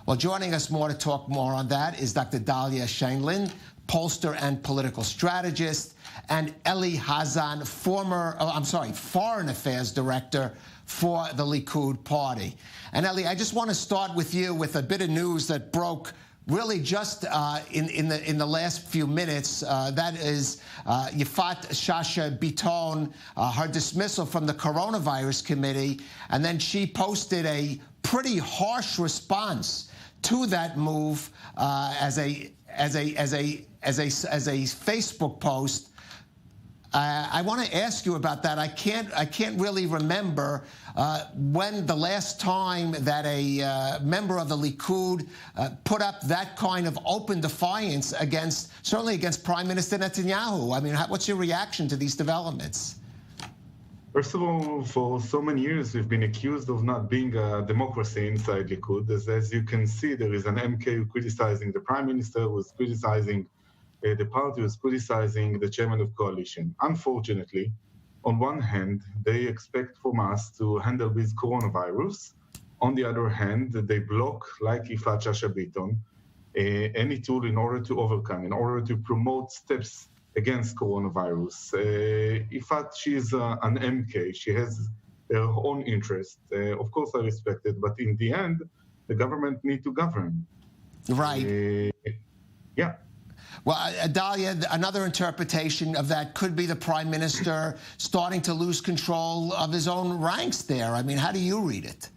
Well, joining us more to talk more on that is Dr. Dahlia pollster and political strategist, and Eli Hazan, Foreign Affairs Director for the Likud Party. And Eli, I just want to start with you with a bit of news that broke really just in the last few minutes. That is Yifat Shasha Biton, her dismissal from the Coronavirus Committee, and then she posted a pretty harsh response to that move as a Facebook post. I want to ask you about that. I can't really remember when the last time that a member of the Likud put up that kind of open defiance certainly against Prime Minister Netanyahu. I mean, what's your reaction to these developments? First of all, for so many years, we've been accused of not being a democracy inside Likud. As you can see, there is an MK criticizing the Prime Minister, who's criticizing the party, who's criticizing the chairman of coalition. Unfortunately, on one hand, they expect from us to handle with coronavirus. On the other hand, they block, like Yifat Shasha Biton, any tool in order to overcome, in order to promote steps against coronavirus. Yifat, she's an MK. She has her own interest. Of course, I respect it, but in the end, the government need to govern. Right. Yeah. Well, Dahlia, another interpretation of that could be the Prime Minister starting to lose control of his own ranks there. I mean, how do you read it?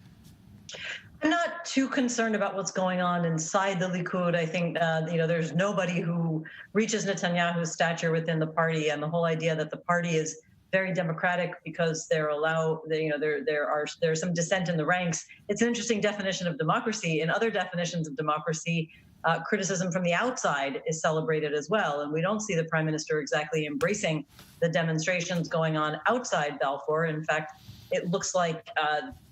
I'm not too concerned about what's going on inside the Likud. I think, there's nobody who reaches Netanyahu's stature within the party, and the whole idea that the party is very democratic because there's some dissent in the ranks. It's an interesting definition of democracy. In other definitions of democracy, criticism from the outside is celebrated as well, and we don't see the Prime Minister exactly embracing the demonstrations going on outside Balfour. In fact, it looks like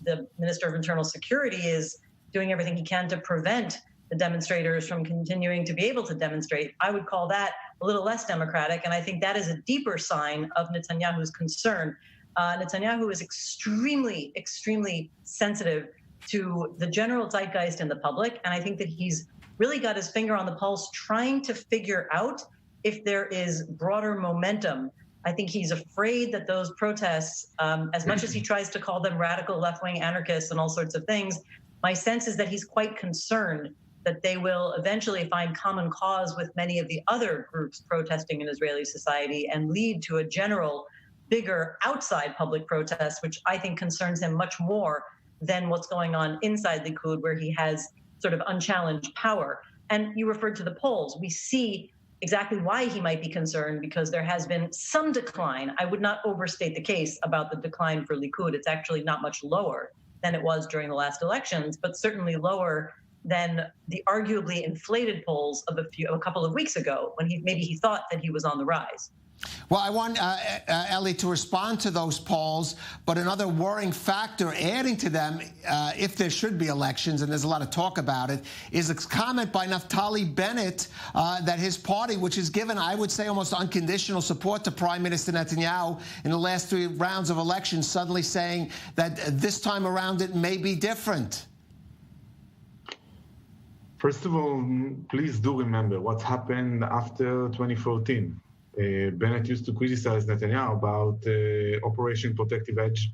the Minister of Internal Security is doing everything he can to prevent the demonstrators from continuing to be able to demonstrate. I would call that a little less democratic, and I think that is a deeper sign of Netanyahu's concern. Netanyahu is extremely, extremely sensitive to the general zeitgeist in the public, and I think that he's really got his finger on the pulse trying to figure out if there is broader momentum. I think he's afraid that those protests, as much as he tries to call them radical left-wing anarchists and all sorts of things, my sense is that he's quite concerned that they will eventually find common cause with many of the other groups protesting in Israeli society and lead to a general, bigger outside public protest, which I think concerns him much more than what's going on inside Likud, where he has sort of unchallenged power. And you referred to the polls. We see exactly why he might be concerned, because there has been some decline. I would not overstate the case about the decline for Likud. It's actually not much lower than it was during the last elections, but certainly lower than the arguably inflated polls of a couple of weeks ago, when maybe he thought that he was on the rise. Well, I want Eli to respond to those polls, but another worrying factor adding to them, if there should be elections, and there's a lot of talk about it, is a comment by Naftali Bennett that his party, which has given, I would say, almost unconditional support to Prime Minister Netanyahu in the last 3 rounds of elections, suddenly saying that this time around it may be different. First of all, please do remember what happened after 2014. Bennett used to criticize Netanyahu about Operation Protective Edge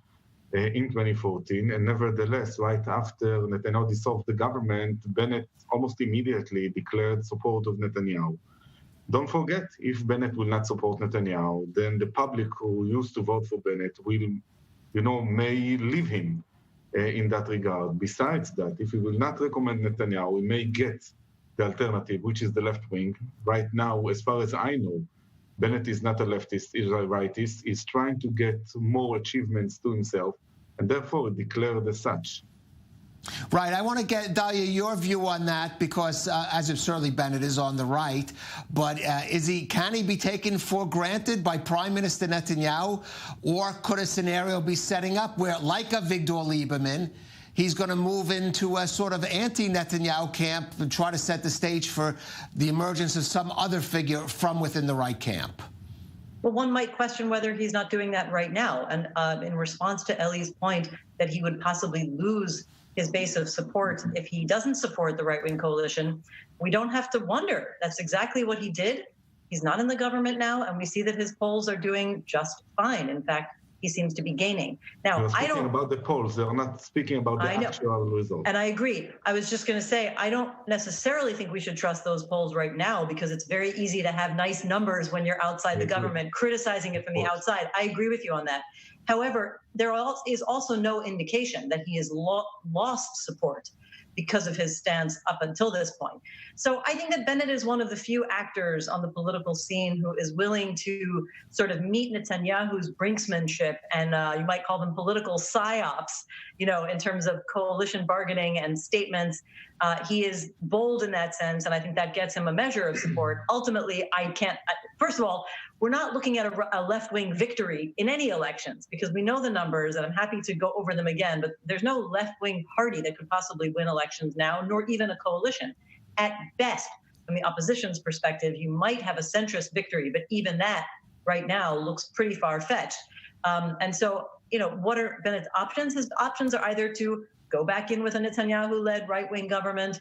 in 2014, and nevertheless, right after Netanyahu dissolved the government, Bennett almost immediately declared support of Netanyahu. Don't forget, if Bennett will not support Netanyahu, then the public who used to vote for Bennett will, may leave him in that regard. Besides that, if he will not recommend Netanyahu, we may get the alternative, which is the left wing. Right now, as far as I know, Bennett is not a leftist, he's a rightist. He's trying to get more achievements to himself, and therefore declared as such. Right. I want to get, Dahlia, your view on that, because as if certainly Bennett is on the right, but can he be taken for granted by Prime Minister Netanyahu, or could a scenario be setting up where, like a Victor Lieberman, he's going to move into a sort of anti-Netanyahu camp and try to set the stage for the emergence of some other figure from within the right camp? Well, one might question whether he's not doing that right now. And in response to Eli's point that he would possibly lose his base of support if he doesn't support the right-wing coalition, we don't have to wonder. That's exactly what he did. He's not in the government now, and we see that his polls are doing just fine. In fact, he seems to be gaining. Now, I don't about the polls. They're not speaking about the actual results. And I agree. I was just going to say, I don't necessarily think we should trust those polls right now, because it's very easy to have nice numbers when you're outside the government, criticizing it from the outside. I agree with you on that. However, there is also no indication that he has lost support because of his stance up until this point. So I think that Bennett is one of the few actors on the political scene who is willing to sort of meet Netanyahu's brinksmanship, and you might call them political psyops, in terms of coalition bargaining and statements. He is bold in that sense, and I think that gets him a measure of support. Ultimately, first of all, we're not looking at a left-wing victory in any elections, because we know the numbers, and I'm happy to go over them again, but there's no left-wing party that could possibly win elections now, nor even a coalition. At best, from the opposition's perspective, you might have a centrist victory, but even that right now looks pretty far-fetched. And so, what are Bennett's options? His options are either to go back in with a Netanyahu-led right-wing government,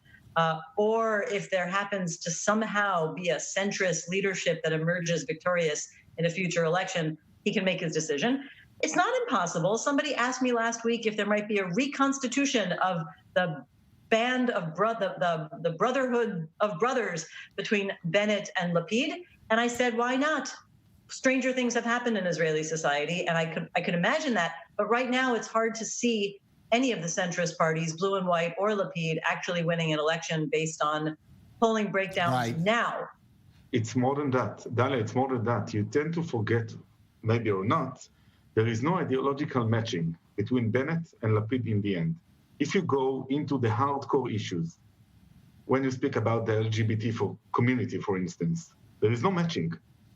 or if there happens to somehow be a centrist leadership that emerges victorious in a future election, he can make his decision. It's not impossible. Somebody asked me last week if there might be a reconstitution of the band of the brotherhood of brothers between Bennett and Lapid, and I said, why not? Stranger things have happened in Israeli society, and I could imagine that. But right now, it's hard to see any of the centrist parties, blue and white or Lapid, actually winning an election based on polling breakdowns now. It's more than that. Dahlia, it's more than that. You tend to forget, maybe or not, there is no ideological matching between Bennett and Lapid in the end. If you go into the hardcore issues, when you speak about the LGBT community, for instance, there is no matching.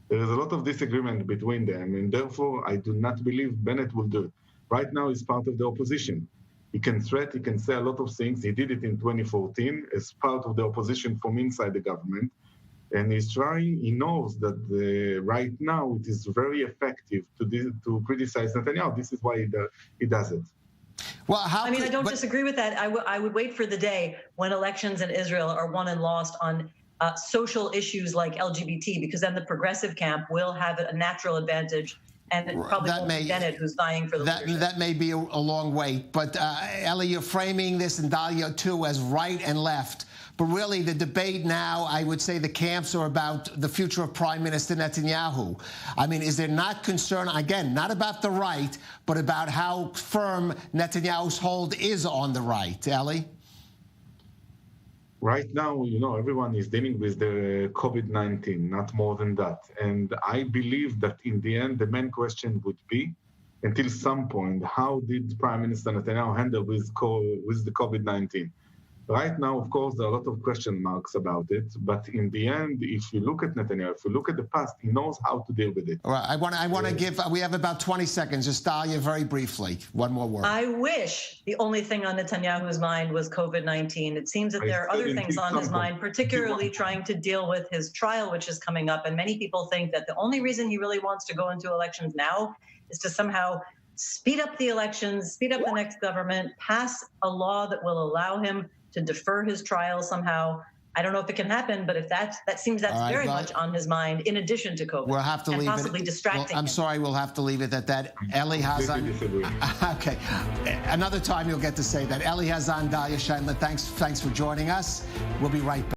There is a lot of disagreement between them, and therefore I do not believe Bennett will do it. Right now he's part of the opposition. He can threat, he can say a lot of things. He did it in 2014 as part of the opposition from inside the government. And he's trying, he knows that right now it is very effective to criticize Netanyahu. This is why he does it. Well, I don't disagree with that. I would wait for the day when elections in Israel are won and lost on social issues like LGBT, because then the progressive camp will have a natural advantage, and it probably won't be Bennett who's vying for the leadership. That may be a long wait. But Eli, you're framing this, and Dahlia too, as right and left. But really, the debate now, I would say the camps are about the future of Prime Minister Netanyahu. I mean, is there not concern, again, not about the right, but about how firm Netanyahu's hold is on the right? Eli? Right now, everyone is dealing with the COVID-19, not more than that. And I believe that in the end, the main question would be, until some point, how did Prime Minister Netanyahu handle with the COVID-19? Right now, of course, there are a lot of question marks about it. But in the end, if you look at Netanyahu, if you look at the past, he knows how to deal with it. All right, I want to give, we have about 20 seconds. Just Dahlia, very briefly, one more word. I wish the only thing on Netanyahu's mind was COVID-19. It seems that there are other things on his mind, particularly trying to deal with his trial, which is coming up. And many people think that the only reason he really wants to go into elections now is to somehow speed up the elections, speed up the next government, pass a law that will allow him to defer his trial somehow. I don't know if it can happen, but if that's very much on his mind, in addition to COVID. We'll have to leave possibly it. Distracting I'm sorry, we'll have to leave it at that. Eli Hazan. Okay, another time you'll get to say that. Eli Hazan, Dahlia Scheindler, thanks for joining us. We'll be right back.